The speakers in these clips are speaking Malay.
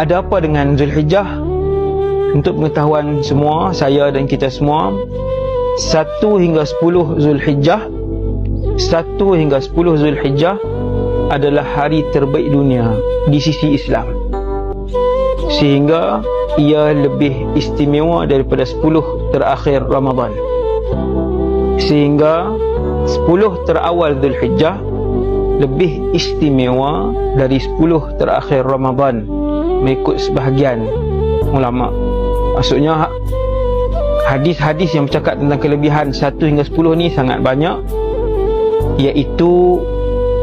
Ada apa dengan Zulhijjah? Untuk pengetahuan semua, saya dan kita semua, 1 hingga 10 Zulhijjah, 1 hingga 10 Zulhijjah adalah hari terbaik dunia di sisi Islam, sehingga ia lebih istimewa daripada 10 terakhir Ramadan. Sehingga 10 terawal Zulhijjah lebih istimewa dari 10 terakhir Ramadan, mengikut sebahagian ulama. Maksudnya hadis-hadis yang bercakap tentang kelebihan 1 hingga 10 ni sangat banyak, iaitu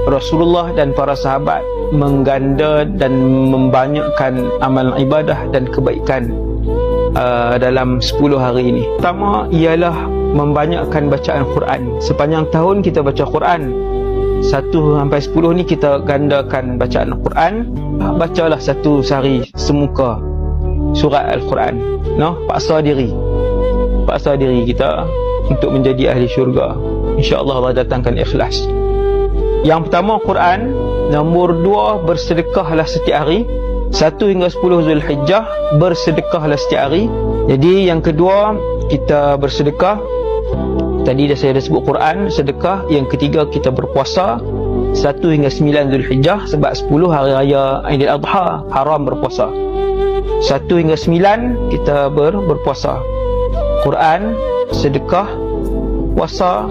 Rasulullah dan para sahabat mengganda dan membanyakkan amalan ibadah dan kebaikan dalam 10 hari ini. Pertama ialah membanyakkan bacaan Quran. Sepanjang tahun kita baca Quran, 1 sampai 10 ni kita gandakan bacaan Quran. Bacalah satu sehari semuka surat Al-Quran. Paksa diri kita untuk menjadi ahli syurga. InsyaAllah Allah datangkan ikhlas. Yang pertama Quran. Nombor 2, bersedekahlah setiap hari. 1 hingga 10 Zulhijjah, bersedekahlah setiap hari. Jadi yang kedua, kita bersedekah. Tadi saya dah sebut Quran, sedekah. Yang ketiga, kita berpuasa 1 hingga 9 Zulhijjah, sebab 10 hari raya Aidil Adha haram berpuasa. 1 hingga 9 kita berpuasa. Quran, sedekah, puasa